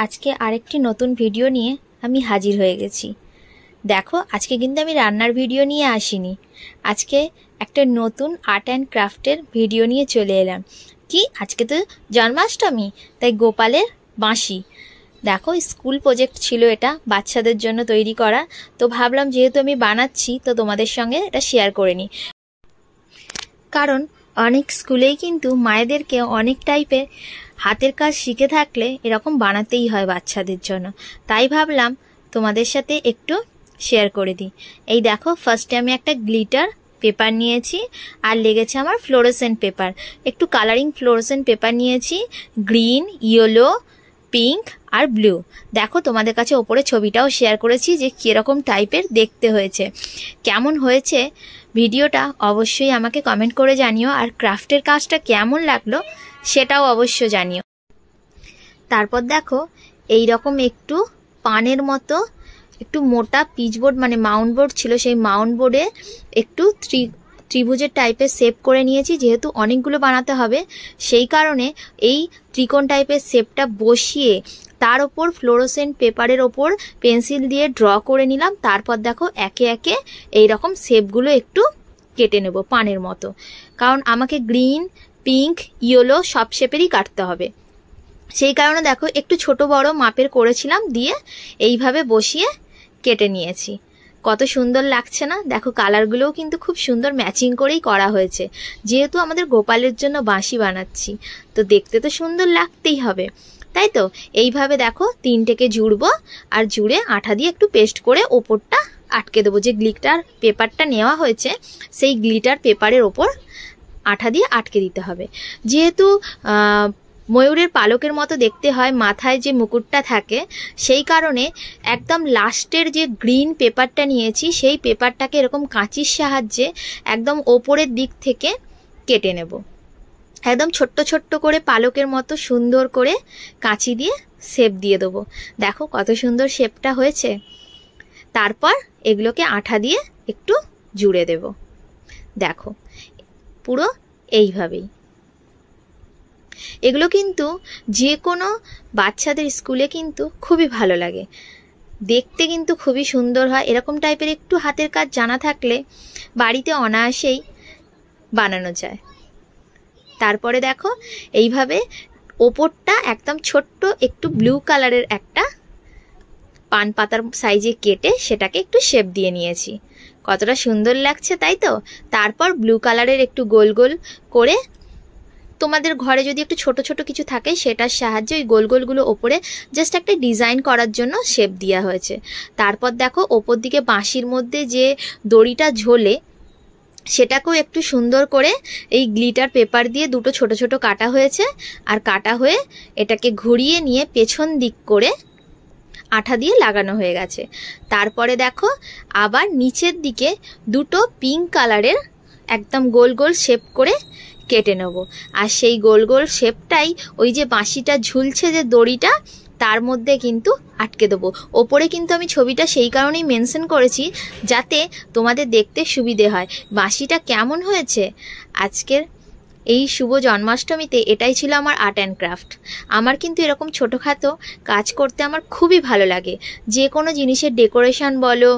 আজকে আরেকটি নতুন ভিডিও নিয়ে আমি হাজির হয়ে গেছি। দেখো, আজকে কিন্তু আমি রান্নার ভিডিও নিয়ে আসিনি। আজকে একটা নতুন আর্ট অ্যান্ড ক্রাফটের ভিডিও নিয়ে চলে এলাম। কি, আজকে তো জন্মাষ্টমী, তাই গোপালের বাঁশি। দেখো, স্কুল প্রজেক্ট ছিল এটা, বাচ্চাদের জন্য তৈরি করা। তো ভাবলাম যেহেতু আমি বানাচ্ছি তো তোমাদের সঙ্গে এটা শেয়ার করে নিই। কারণ অনেক স্কুলেই কিন্তু মায়েদেরকে অনেক টাইপের হাতের কাজ শিখে থাকলে এরকম বানাতেই হয় বাচ্চাদের জন্য। তাই ভাবলাম তোমাদের সাথে একটু শেয়ার করে দিই। এই দেখো, ফার্স্টে আমি একটা গ্লিটার পেপার নিয়েছি, আর লেগেছে আমার ফ্লোরোসেন্ট পেপার। একটু কালারিং ফ্লোরোসেন্ট পেপার নিয়েছি, গ্রিন, ইয়েলো, পিঙ্ক আর ব্লু। দেখো, তোমাদের কাছে ওপরে ছবিটাও শেয়ার করেছি যে কীরকম টাইপের দেখতে হয়েছে। কেমন হয়েছে ভিডিওটা অবশ্যই আমাকে কমেন্ট করে জানিও, আর ক্রাফটের কাজটা কেমন লাগলো সেটাও অবশ্য জানিও। তারপর দেখো, এই রকম একটু পানের মতো একটু মোটা পিচবোর্ড মানে মাউন্ট বোর্ড ছিল, সেই মাউন্ট বোর্ডে একটু ত্রিভুজের টাইপের শেপ করে নিয়েছি। যেহেতু অনেকগুলো বানাতে হবে সেই কারণে এই ত্রিকোণ টাইপের শেপটা বসিয়ে তার ওপর ফ্লোরোসেন্ট পেপারের ওপর পেন্সিল দিয়ে ড্র করে নিলাম। তারপর দেখো একে একে এই রকম শেপগুলো একটু কেটে নেব পানের মতো, কারণ আমাকে গ্রিন, পিঙ্ক, ইয়েলো সব শেপেরই কাটতে হবে। সেই কারণে দেখো একটু ছোট বড় মাপের করেছিলাম, দিয়ে এইভাবে বসিয়ে কেটে নিয়েছি। কত সুন্দর লাগছে না? দেখো, কালারগুলোও কিন্তু খুব সুন্দর ম্যাচিং করেই করা হয়েছে। যেহেতু আমাদের গোপালের জন্য বাঁশি বানাচ্ছি তো দেখতে তো সুন্দর লাগতেই হবে, তাই তো? এইভাবে দেখো তিনটেকে জুড়বো, আর জুড়ে আঠা দিয়ে একটু পেস্ট করে ওপরটা আটকে দেবো। যে গ্লিটার পেপারটা নেওয়া হয়েছে সেই গ্লিটার পেপারের ওপর আঠা দিয়ে আটকে দিতে হবে। যেহেতু ময়ূরের পালকের মতো দেখতে হয়, মাথায় যে মুকুটটা থাকে, সেই কারণে একদম লাস্টের যে গ্রিন পেপারটা নিয়েছি সেই পেপারটাকে এরকম কাঁচির সাহায্যে একদম ওপরের দিক থেকে কেটে নেব। একদম ছোট্ট ছোট্ট করে পালকের মতো সুন্দর করে কাঁচি দিয়ে শেপ দিয়ে দেবো। দেখো কত সুন্দর শেপটা হয়েছে। তারপর এগুলোকে আঠা দিয়ে একটু জুড়ে দেব। দেখো, পুরো এইভাবেই। এগুলো কিন্তু যে কোনো বাচ্চাদের স্কুলে কিন্তু খুবই ভালো লাগে, দেখতে কিন্তু খুবই সুন্দর হয়। এরকম টাইপের একটু হাতের কাজ জানা থাকলে বাড়িতে অনায়াসেই বানানো যায়। তারপরে দেখো এইভাবে ওপরটা একদম ছোট্ট একটু ব্লু কালারের একটা পান পাতার সাইজে কেটে সেটাকে একটু শেপ দিয়ে নিয়েছি। কতটা সুন্দর লাগছে, তাই তো? তারপর ব্লু কালারের একটু গোল গোল করে, তোমাদের ঘরে যদি একটু ছোট ছোট কিছু থাকে সেটার সাহায্যে ওই গোল গোলগুলো ওপরে জাস্ট একটা ডিজাইন করার জন্য শেপ দেওয়া হয়েছে। তারপর দেখো ওপর দিকে বাঁশির মধ্যে যে দড়িটা ঝোলে সেটাকেও একটু সুন্দর করে এই গ্লিটার পেপার দিয়ে দুটো ছোট ছোট কাটা হয়েছে, আর কাটা হয়ে এটাকে ঘুরিয়ে নিয়ে পেছন দিক করে আঠা দিয়ে লাগানো হয়ে গেছে। তারপরে দেখো আবার নিচের দিকে দুটো পিঙ্ক কালারের একদম গোল গোল শেপ করে কেটে নেব। আর সেই গোল গোল শেপটাই ওই যে বাঁশিটা ঝুলছে যে দড়িটা, তার মধ্যে কিন্তু আটকে দেবো। ওপরে কিন্তু আমি ছবিটা সেই কারণেই মেনশন করেছি যাতে তোমাদের দেখতে সুবিধে হয়। বাঁশিটা কেমন হয়েছে আজকের এই শুভ জন্মাষ্টমীতে, এটাই ছিল আমার আর্ট অ্যান্ড ক্রাফট। আমার কিন্তু এরকম ছোটোখাটো কাজ করতে আমার খুবই ভালো লাগে। যে কোনো জিনিসের ডেকোরেশন বলো,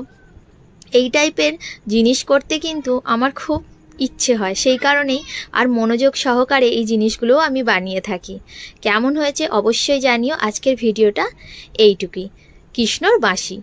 এই টাইপের জিনিস করতে কিন্তু আমার খুব ইচ্ছে হয়। সেই কারণেই আর মনোযোগ সহকারে এই জিনিসগুলোও আমি বানিয়ে থাকি। কেমন হয়েছে অবশ্যই জানিও। আজকের ভিডিওটা এইটুকুই। কৃষ্ণর বাঁশি।